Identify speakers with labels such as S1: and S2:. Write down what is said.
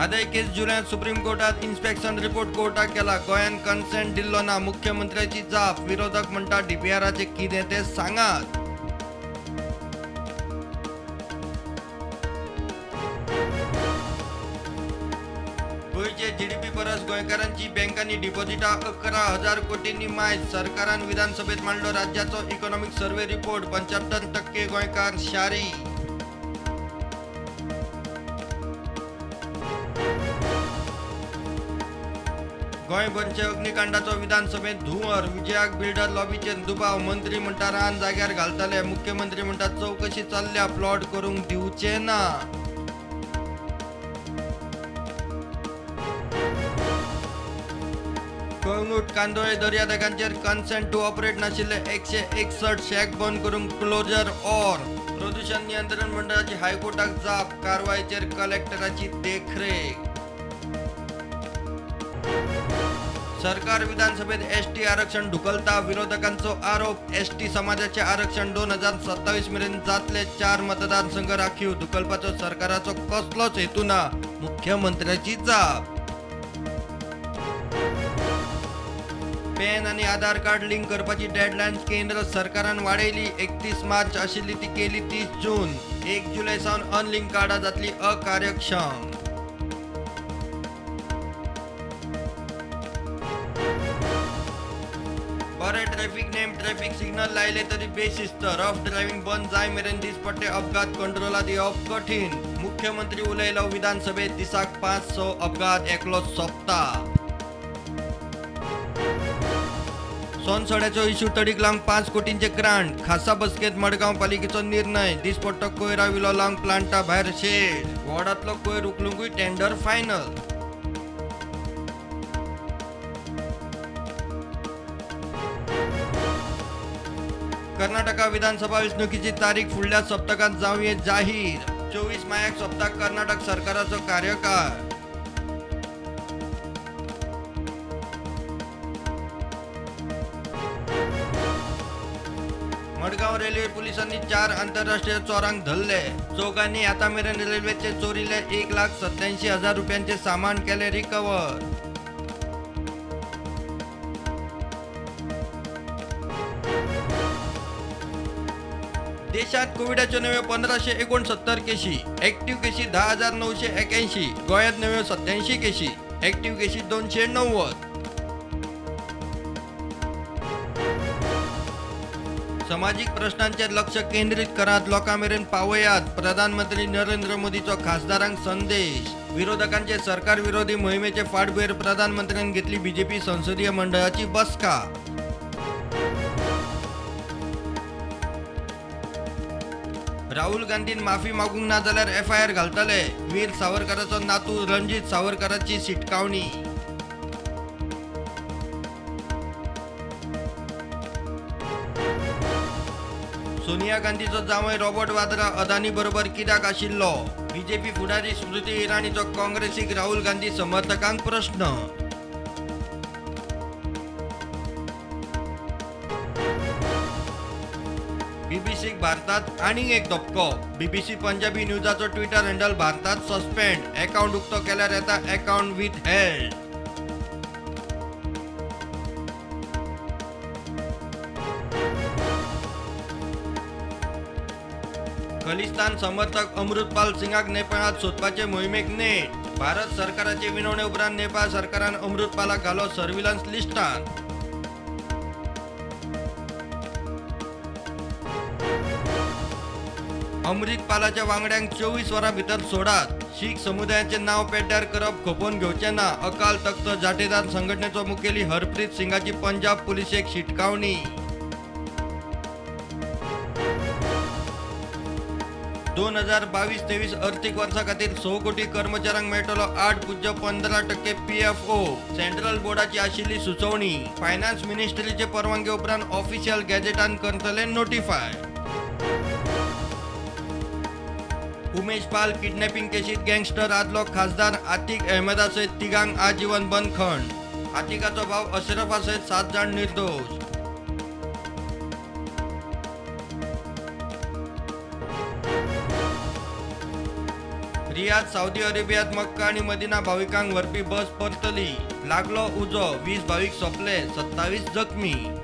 S1: आदाय केस जुलयात सुप्रीम कोर्टात inspection report कोर्टाक केला. गोंयान कन्सेंट दिल्लो ना. मुख्यमंत्र्याची जाप. विरोधक म्हणटा डीपीआराचे कितें ते सांगात. गोंयचे जीडीपी परस गोंयकारांची बँकांनी डिपॉझिटां 11,000 कोटींनी मायज. सरकारान विधानसभेत मांडलो राज्याचो इकॉनॉमिक सर्वे रिपोर्ट. 75% गोंयकार शारी. गोंयभरचे अग्निकांडाचो विधानसभेत धुंवर. विजयाक बिल्डर लॉबीचेर दुबाव. मंत्री म्हणटा रान जाग्यार घालतले. मुख्यमंत्री म्हणटा चवकशी चल्ल्या. प्लॉट करूंक दिवचे ना. कळंगूट कांदोळे दर्यादेगांचेर कन्सेंट टू ऑपरेट नाशिल्ले 161 शॅक बंद करूंक क्लोजर ऑर. प्रदूषण नियंत्रण मंडळाची हायकोर्टाक जाप. कारवायेचेर कलेक्टराची देखरेख. सरकार विधानसभेत एसटी आरक्षण ढुकलता. विरोधकांचो आरोप. एसटी समाजाचे आरक्षण 2027 मेरेन जातले. 4 मतदारसंघ राखीव. ढुकलपाचो सरकाराचो कसलोच हेतू ना. मुख्यमंत्र्याची जाप. पॅन आणि आधार कार्ड लिंक करपाची डेडलाईन केंद्र सरकारान वाडयली. 31 मार्च आशिल्ली ती केली 30 जून. 1 जुलै सावन अनलिंक कार्डां जातली अकार्यक्षम. बरे ट्रॅफिक नेम ट्रॅफिक सिग्नल लायले तरी बेशिस्त. रफ ड्रायव्हिंग बंद जाय मेरेन दिसपट्टे अपघात कंट्रोलात येवप कठीण. मुख्यमंत्री उलयलो विधानसभेत. दिसाक 5-6 अपघात एकलो सोंपता. सोनसड्याचो इश्यू तडीक लावंक 5 कोटींचे ग्रांट. खासा बसकेत मडगांव पालिकेचो निर्णय. दिसपट्टो कोयरा विलो लावंक प्लांटा भायर शेड. वॉर्डांतलो कोयर उखलूंकूय टेंडर फायनल. कर्नाटका विधानसभा वेंचणुकीची तारीख फुडल्या सप्तकांत जावये जाहीर. 24 मायाक सोंपता कर्नाटक सरकाराचो कार्यकाळ. मडगांव रेल्वे पुलिसांनी 4 आंतरराष्ट्रीय चोरांक धरले. चौगांनी आतां मेरेन रेल्वेचे चोरिल्ले 1,87,000 रुपयांचे सामान केले रिकवर. देशात कोविडाच्यो नव्यो 1,569 केशी. ऍक्टिव्ह केशी 10,981. गोंयांत नव्यो 87 केशी. ऍक्टिव्ह केशी 290. सामाजिक प्रश्नांचेर लक्ष केंद्रीत करात. लोकां मेरेन पावयात. प्रधानमंत्री नरेंद्र मोदीचो खासदारांक संदेश. विरोधकांचे सरकार विरोधी मोहिमेचे फाटभुंयेर प्रधानमंत्र्यान घेतली बीजेपी संसदीय मंडळाची बसका. राहुल गांधीन माफी मागूंक ना जाल्यार FIR घालतले. वीर सावरकराचो नातू रणजीत सावरकराची शिटकावणी. सोनिया गांधीचो जावय रॉबर्ट वाद्रा अदानी बरोबर कित्याक आशिल्लो. बीजेपी फुडारी स्मृती इराणीचो काँग्रेसीक राहुल गांधी समर्थकांक प्रश्न. बीबीसीक भारतात आनीक एक धपको. बीबीसी पंजाबी न्यूजाचो ट्विटर हँडल भारतात सस्पेंड. अकाउंट उक्तो केल्यार येता अकाउंट विथ हेल्ड. खलिस्तान समर्थक अमृतपाल सिंगाक नेपाळात सोदपाचे मोहिमेक नेट. भारत सरकाराचे विनवणे उपरांत नेपाळ सरकारान अमृतपालाक घालो सर्व्हिलन्स लिस्टांत. अमृतपालाच्या वांगड्यांक 24 वरां भितर सोडात. शीख समुदायाचे नाव पेड्ड्यार करप खोपोवन घेवचे ना. अकाल तख्त जाटेदार संघटनेचो मुखेली हरप्रीत सिंगाची पंजाब पुलिसेक शिटकावणी. 2022-23 आर्थीक वर्सा खातीर 6 कोटी कर्मचाऱ्यांक मेळटलो 8.15% PFO. सेंट्रल बोर्डाची आशिल्ली सुचोवणी. फायनान्स मिनिस्ट्रीचे परवानगी उपरांत ऑफिशियल गॅजेटान करतले notify. Umesh Pal kidnapping केशीत gangster आदलो खासदार आतिक अहमदा सयत तिगांक आजीवन बंदखण. आतिकाचो भाव अशरफा सयत 7 जाण निर्दोष. रियाद सौदी अरेबियात मक्का आणि मदिना भाविकांक व्हरपी बस परतली. लागलो उजो, 20 भाविक सोंपले, 27 जखमी.